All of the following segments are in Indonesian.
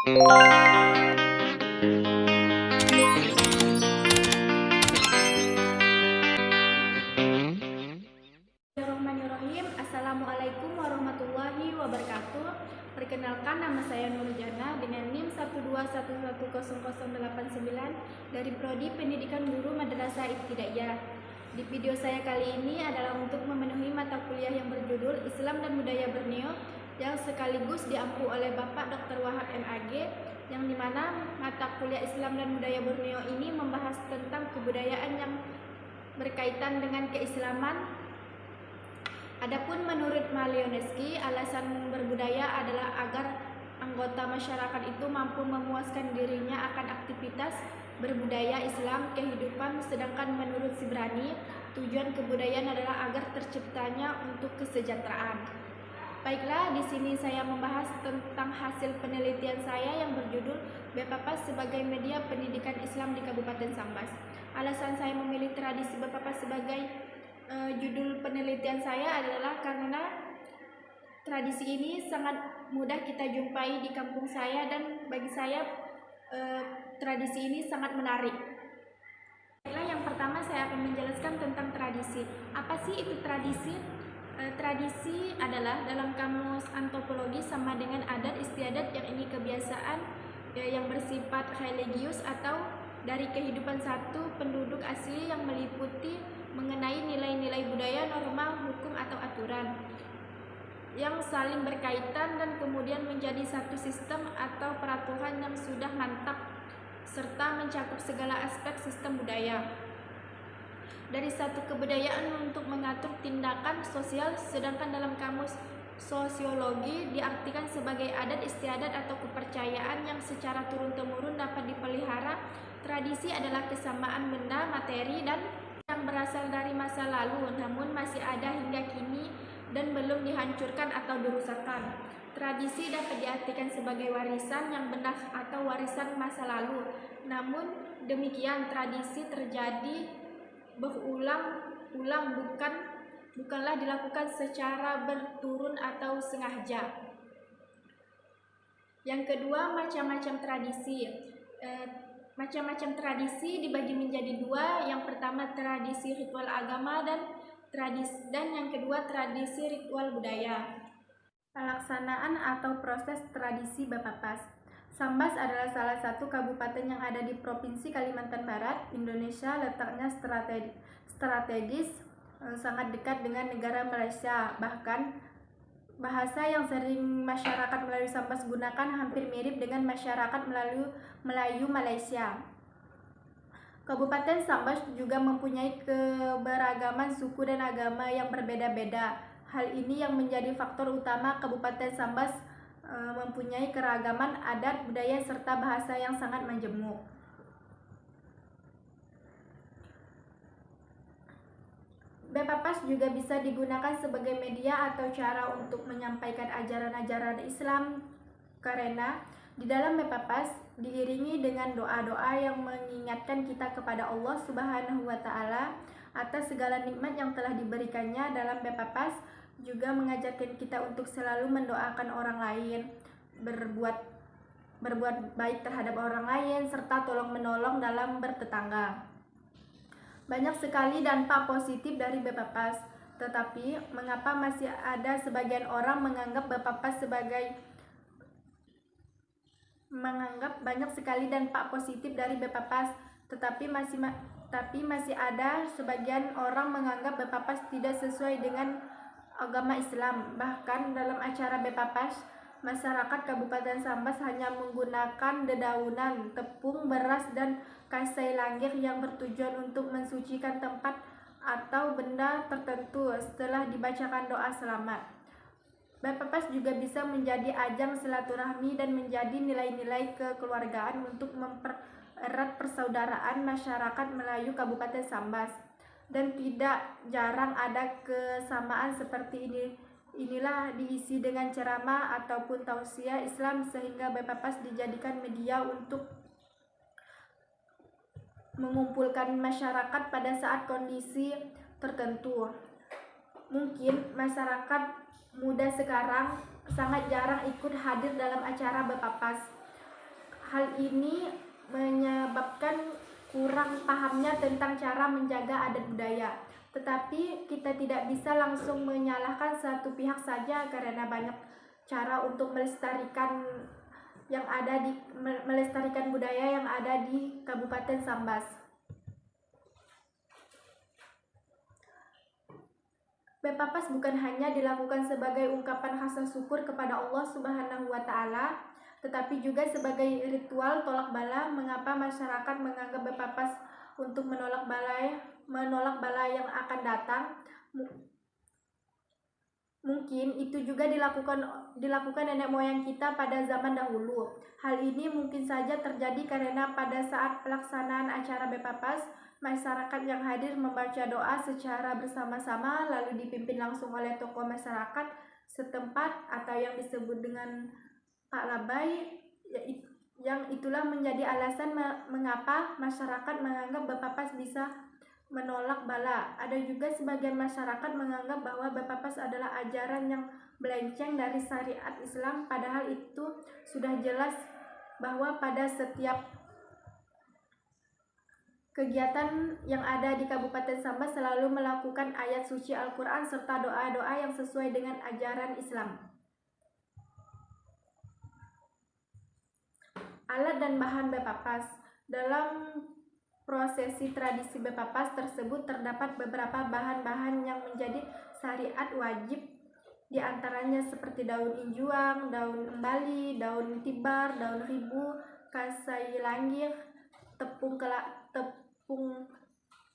Bismillahirrahmanirrahim. Assalamualaikum warahmatullahi wabarakatuh. Perkenalkan, nama saya Nurjana dengan NIM 121100089 dari Prodi Pendidikan Guru Madrasah Ibtidaiyah. Di video saya kali ini adalah untuk memenuhi mata kuliah yang berjudul Islam dan Budaya Borneo yang sekaligus diampu oleh Bapak Dr. Wahab MAG, yang dimana mata kuliah Islam dan Budaya Borneo ini membahas tentang kebudayaan yang berkaitan dengan keislaman. Adapun menurut Malinowski, alasan berbudaya adalah agar anggota masyarakat itu mampu memuaskan dirinya akan aktivitas berbudaya Islam kehidupan, sedangkan menurut Sibrani, tujuan kebudayaan adalah agar terciptanya untuk kesejahteraan. Baiklah, di sini saya membahas tentang hasil penelitian saya yang berjudul Bapapas sebagai Media Pendidikan Islam di Kabupaten Sambas. Alasan saya memilih tradisi Bapapas sebagai judul penelitian saya adalah karena tradisi ini sangat mudah kita jumpai di kampung saya, dan bagi saya tradisi ini sangat menarik. Yang pertama saya akan menjelaskan tentang tradisi. Apa sih itu tradisi? Tradisi adalah dalam kamus antropologi sama dengan adat istiadat, yang ini kebiasaan yang bersifat religius atau dari kehidupan satu penduduk asli yang meliputi mengenai nilai-nilai budaya, norma, hukum atau aturan yang saling berkaitan dan kemudian menjadi satu sistem atau peraturan yang sudah mantap serta mencakup segala aspek sistem budaya. Dari satu kebudayaan untuk mengatur tindakan sosial, sedangkan dalam kamus sosiologi diartikan sebagai adat istiadat atau kepercayaan yang secara turun-temurun dapat dipelihara. Tradisi adalah kesamaan benda, materi, dan yang berasal dari masa lalu namun masih ada hingga kini dan belum dihancurkan atau dirusakkan. Tradisi dapat diartikan sebagai warisan yang benar atau warisan masa lalu. Namun demikian, tradisi terjadi berulang-ulang, bukanlah dilakukan secara berturun atau sengaja. Yang kedua, macam-macam tradisi. Macam-macam tradisi dibagi menjadi dua. Yang pertama tradisi ritual agama dan yang kedua tradisi ritual budaya. Pelaksanaan atau proses tradisi Bapapas. Sambas adalah salah satu kabupaten yang ada di Provinsi Kalimantan Barat, Indonesia. Letaknya strategis, sangat dekat dengan negara Malaysia. Bahkan bahasa yang sering masyarakat Melayu Sambas gunakan hampir mirip dengan masyarakat Melayu Malaysia. Kabupaten Sambas juga mempunyai keberagaman suku dan agama yang berbeda-beda. Hal ini yang menjadi faktor utama Kabupaten Sambas mempunyai keragaman adat, budaya, serta bahasa yang sangat majemuk. Bapapas juga bisa digunakan sebagai media atau cara untuk menyampaikan ajaran-ajaran Islam, karena di dalam Bapapas diiringi dengan doa-doa yang mengingatkan kita kepada Allah Subhanahu wa Ta'ala atas segala nikmat yang telah diberikannya. Dalam Bapapas juga mengajarkan kita untuk selalu mendoakan orang lain, berbuat baik terhadap orang lain, serta tolong-menolong dalam bertetangga. Banyak sekali dampak positif dari Bapapas, tetapi mengapa masih ada sebagian orang menganggap banyak sekali dampak positif dari Bapapas, tapi masih ada sebagian orang menganggap Bapapas tidak sesuai dengan agama Islam. Bahkan dalam acara Bapapas, masyarakat Kabupaten Sambas hanya menggunakan dedaunan, tepung, beras, dan kasai langgir yang bertujuan untuk mensucikan tempat atau benda tertentu setelah dibacakan doa selamat. Bapapas juga bisa menjadi ajang silaturahmi dan menjadi nilai-nilai kekeluargaan untuk mempererat persaudaraan masyarakat Melayu Kabupaten Sambas. Dan tidak jarang ada kesamaan seperti ini. Inilah diisi dengan ceramah ataupun tausiah Islam, sehingga Bapapas dijadikan media untuk mengumpulkan masyarakat pada saat kondisi tertentu. Mungkin masyarakat muda sekarang sangat jarang ikut hadir dalam acara Bapapas. Hal ini menyebabkan kurang pahamnya tentang cara menjaga adat budaya. Tetapi kita tidak bisa langsung menyalahkan satu pihak saja karena banyak cara untuk melestarikan budaya yang ada di Kabupaten Sambas. Bepapas bukan hanya dilakukan sebagai ungkapan rasa syukur kepada Allah Subhanahu wa Ta'ala, tetapi juga sebagai ritual tolak bala. Mengapa masyarakat menganggap Bepapas untuk menolak bala yang akan datang? Mungkin itu juga dilakukan nenek moyang kita pada zaman dahulu. Hal ini mungkin saja terjadi karena pada saat pelaksanaan acara Bepapas, masyarakat yang hadir membaca doa secara bersama-sama lalu dipimpin langsung oleh tokoh masyarakat setempat atau yang disebut dengan Pak Labai. Yang itulah menjadi alasan mengapa masyarakat menganggap Bepapas bisa menolak bala. Ada juga sebagian masyarakat menganggap bahwa Bepapas adalah ajaran yang melenceng dari syariat Islam, padahal itu sudah jelas bahwa pada setiap kegiatan yang ada di Kabupaten Sambas selalu melakukan ayat suci Al-Quran serta doa-doa yang sesuai dengan ajaran Islam. Alat dan bahan Bepapas. Dalam prosesi tradisi Bepapas tersebut terdapat beberapa bahan-bahan yang menjadi syariat wajib, di antaranya seperti daun injuang, daun embali, daun tibar, daun ribu, kasai langgir, tepung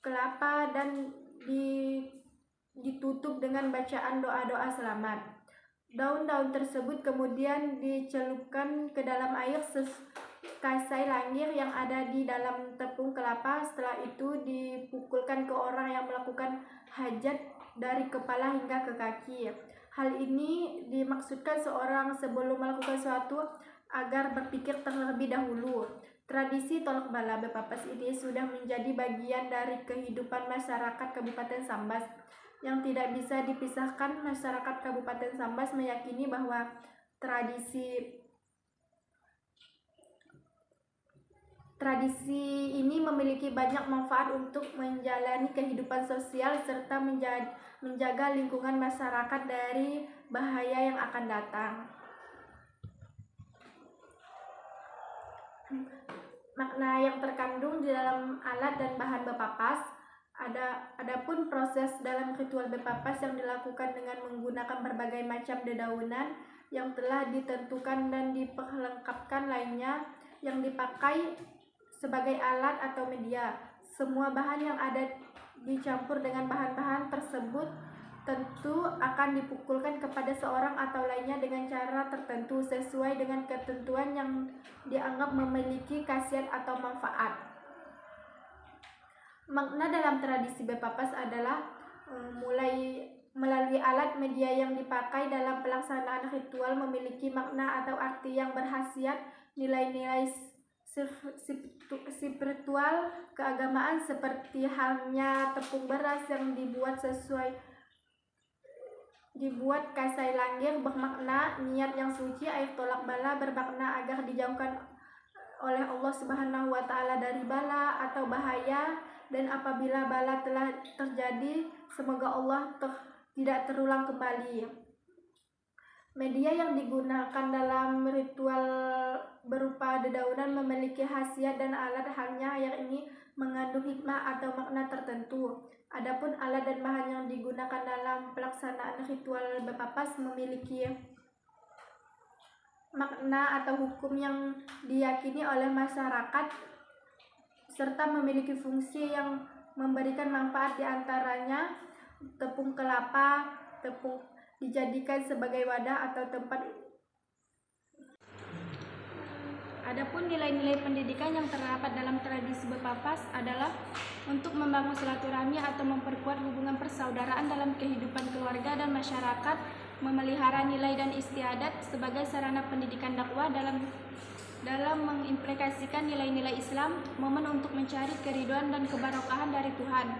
kelapa, dan ditutup dengan bacaan doa-doa selamat. Daun-daun tersebut kemudian dicelupkan ke dalam air kasai langgir yang ada di dalam tepung kelapa. Setelah itu dipukulkan ke orang yang melakukan hajat dari kepala hingga ke kaki. Hal ini dimaksudkan seorang sebelum melakukan sesuatu agar berpikir terlebih dahulu. Tradisi tolak bala Bepapas ini sudah menjadi bagian dari kehidupan masyarakat Kabupaten Sambas yang tidak bisa dipisahkan. Masyarakat Kabupaten Sambas meyakini bahwa tradisi ini memiliki banyak manfaat untuk menjalani kehidupan sosial serta menjaga lingkungan masyarakat dari bahaya yang akan datang. Makna yang terkandung di dalam alat dan bahan Bepapas. Adapun proses dalam ritual Bepapas yang dilakukan dengan menggunakan berbagai macam dedaunan yang telah ditentukan dan diperlengkapkan lainnya yang dipakai sebagai alat atau media. Semua bahan yang ada dicampur dengan bahan-bahan tersebut tentu akan dipukulkan kepada seorang atau lainnya dengan cara tertentu sesuai dengan ketentuan yang dianggap memiliki khasiat atau manfaat. Makna dalam tradisi Bepapas adalah melalui alat media yang dipakai dalam pelaksanaan ritual memiliki makna atau arti yang berkhasiat, nilai-nilai spiritual keagamaan seperti halnya tepung beras yang dibuat kasai langgir bermakna niat yang suci, air tolak bala bermakna agar dijauhkan oleh Allah Subhanahu wa Ta'ala dari bala atau bahaya, dan apabila bala telah terjadi semoga Allah tidak terulang kembali. Media yang digunakan dalam ritual berupa dedaunan memiliki khasiat dan alat halnya yang ini mengandung hikmah atau makna tertentu. Adapun alat dan bahan yang digunakan dalam pelaksanaan ritual Bepapas memiliki makna atau hukum yang diyakini oleh masyarakat serta memiliki fungsi yang memberikan manfaat, di antaranya tepung kelapa dijadikan sebagai wadah atau tempat. Adapun nilai-nilai pendidikan yang terdapat dalam tradisi Bepapas adalah untuk membangun silaturahmi atau memperkuat hubungan persaudaraan dalam kehidupan keluarga dan masyarakat, memelihara nilai dan istiadat sebagai sarana pendidikan dakwah dalam mengimplikasikan nilai-nilai Islam, momen untuk mencari keridhaan dan kebarokahan dari Tuhan,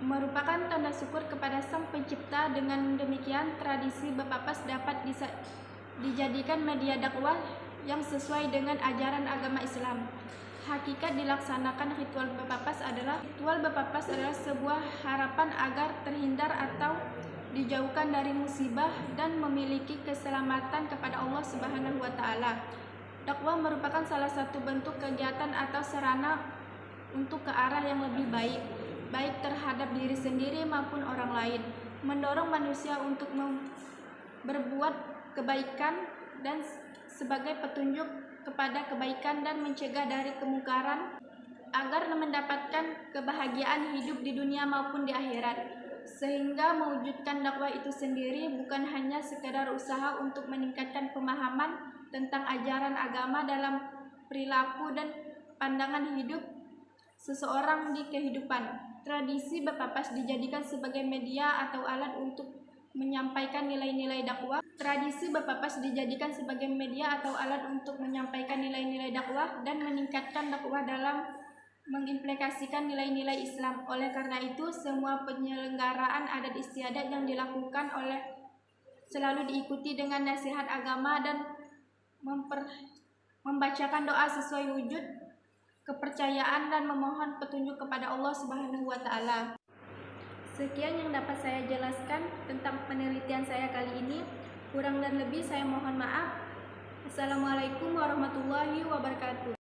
merupakan tanda syukur kepada Sang Pencipta. Dengan demikian, tradisi Bepapas dapat dijadikan media dakwah yang sesuai dengan ajaran agama Islam. Hakikat dilaksanakan ritual berpapas adalah sebuah harapan agar terhindar atau dijauhkan dari musibah dan memiliki keselamatan kepada Allah Subhanahu wa taala. Dakwah merupakan salah satu bentuk kegiatan atau sarana untuk ke arah yang lebih baik terhadap diri sendiri maupun orang lain, mendorong manusia untuk berbuat kebaikan dan sebagai petunjuk kepada kebaikan dan mencegah dari kemungkaran agar mendapatkan kebahagiaan hidup di dunia maupun di akhirat. Sehingga mewujudkan dakwah itu sendiri bukan hanya sekedar usaha untuk meningkatkan pemahaman tentang ajaran agama dalam perilaku dan pandangan hidup seseorang di kehidupan. Tradisi berpapas dijadikan sebagai media atau alat untuk menyampaikan nilai-nilai dakwah. Dan meningkatkan dakwah dalam mengimplementasikan nilai-nilai Islam. Oleh karena itu, semua penyelenggaraan adat istiadat yang dilakukan selalu diikuti dengan nasihat agama dan membacakan doa sesuai wujud kepercayaan dan memohon petunjuk kepada Allah Subhanahu wa taala. Sekian yang dapat saya jelaskan tentang penelitian saya kali ini. Kurang dan lebih saya mohon maaf. Assalamualaikum warahmatullahi wabarakatuh.